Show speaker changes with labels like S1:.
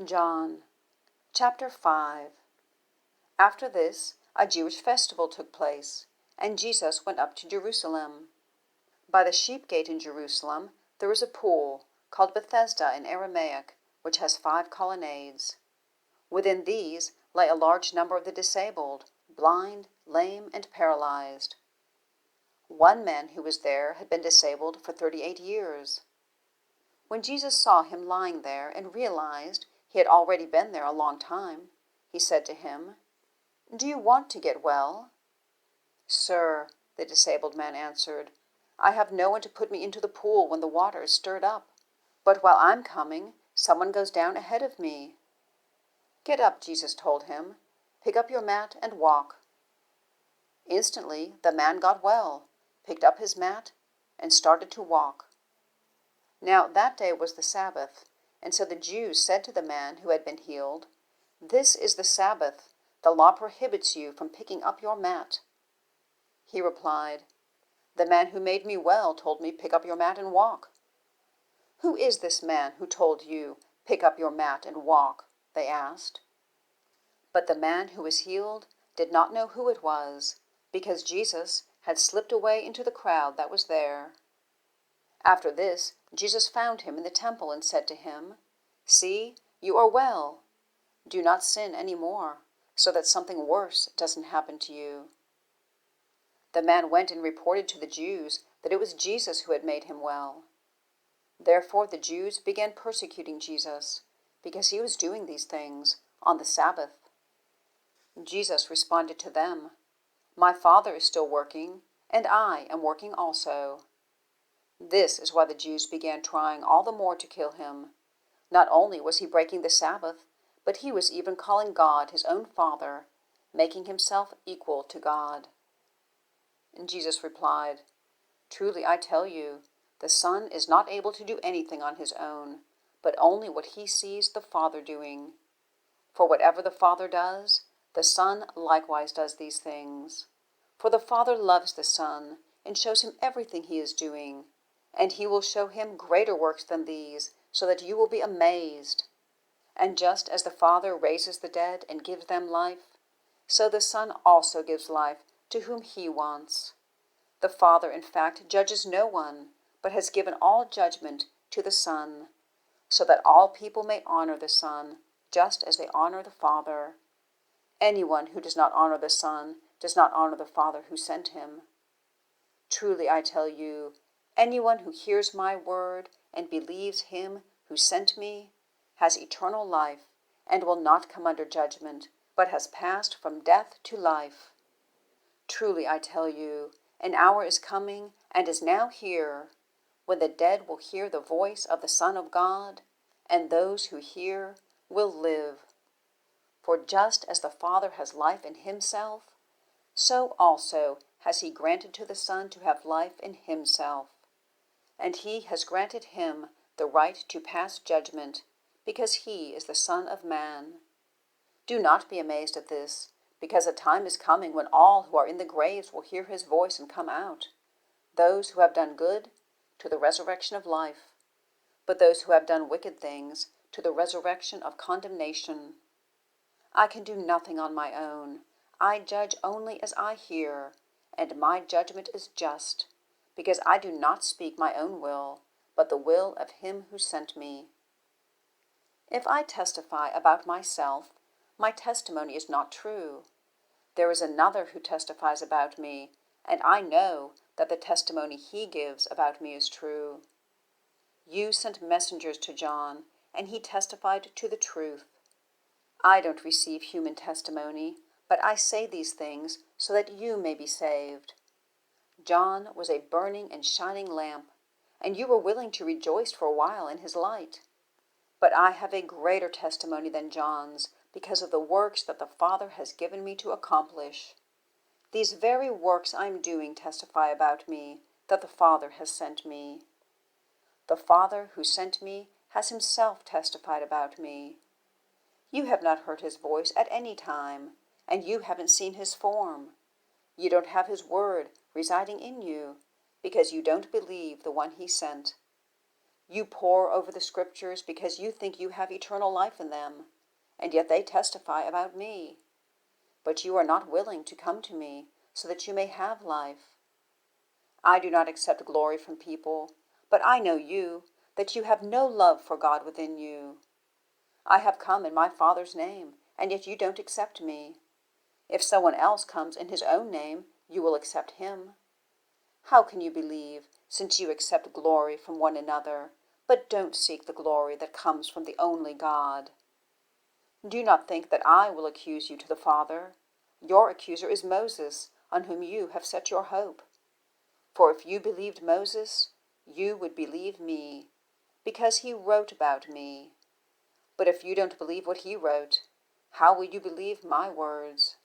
S1: John, chapter 5. After this, a Jewish festival took place, and Jesus went up to Jerusalem. By the sheep gate in Jerusalem there is a pool, called Bethesda in Aramaic, which has 5 colonnades. Within these lay a large number of the disabled, blind, lame, and paralyzed. One man who was there had been disabled for 38 years. When Jesus saw him lying there and realized he had already been there a long time, he said to him, "Do you want to get well?" "Sir," the disabled man answered, "I have no one to put me into the pool when the water is stirred up. But while I'm coming, someone goes down ahead of me." "Get up," Jesus told him. "Pick up your mat and walk." Instantly the man got well, picked up his mat, and started to walk. Now that day was the Sabbath, and so the Jews said to the man who had been healed, "This is the Sabbath. The law prohibits you from picking up your mat." He replied, "The man who made me well told me, 'Pick up your mat and walk.'" "Who is this man who told you, 'Pick up your mat and walk'?" they asked. But the man who was healed did not know who it was, because Jesus had slipped away into the crowd that was there. After this, Jesus found him in the temple and said to him, "See, you are well. Do not sin any more, so that something worse doesn't happen to you." The man went and reported to the Jews that it was Jesus who had made him well. Therefore the Jews began persecuting Jesus, because he was doing these things on the Sabbath. Jesus responded to them, "My Father is still working, and I am working also." This is why the Jews began trying all the more to kill him. Not only was he breaking the Sabbath, but he was even calling God his own Father, making himself equal to God. And Jesus replied, "Truly I tell you, the Son is not able to do anything on his own, but only what he sees the Father doing. For whatever the Father does, the Son likewise does these things. For the Father loves the Son and shows him everything he is doing, and he will show him greater works than these, so that you will be amazed. And just as the Father raises the dead and gives them life, so the Son also gives life to whom he wants. The Father, in fact, judges no one, but has given all judgment to the Son, so that all people may honor the Son, just as they honor the Father. Anyone who does not honor the Son does not honor the Father who sent him. Truly I tell you, anyone who hears my word and believes him who sent me has eternal life and will not come under judgment, but has passed from death to life. Truly I tell you, an hour is coming and is now here, when the dead will hear the voice of the Son of God, and those who hear will live. For just as the Father has life in himself, so also has he granted to the Son to have life in himself. And he has granted him the right to pass judgment, because he is the Son of Man. Do not be amazed at this, because a time is coming when all who are in the graves will hear his voice and come out, those who have done good, to the resurrection of life, but those who have done wicked things, to the resurrection of condemnation. I can do nothing on my own. I judge only as I hear, and my judgment is just, because I do not speak my own will, but the will of him who sent me. If I testify about myself, my testimony is not true. There is another who testifies about me, and I know that the testimony he gives about me is true. You sent messengers to John, and he testified to the truth. I don't receive human testimony, but I say these things so that you may be saved. John was a burning and shining lamp, and you were willing to rejoice for a while in his light. But I have a greater testimony than John's, because of the works that the Father has given me to accomplish. These very works I am doing testify about me, that the Father has sent me. The Father who sent me has himself testified about me. You have not heard his voice at any time, and you haven't seen his form. You don't have his word residing in you, because you don't believe the one he sent. You pore over the Scriptures because you think you have eternal life in them, and yet they testify about me. But you are not willing to come to me so that you may have life. I do not accept glory from people, but I know you, that you have no love for God within you. I have come in my Father's name, and yet you don't accept me. If someone else comes in his own name, you will accept him. How can you believe, since you accept glory from one another, but don't seek the glory that comes from the only God? Do not think that I will accuse you to the Father. Your accuser is Moses, on whom you have set your hope. For if you believed Moses, you would believe me, because he wrote about me. But if you don't believe what he wrote, how will you believe my words?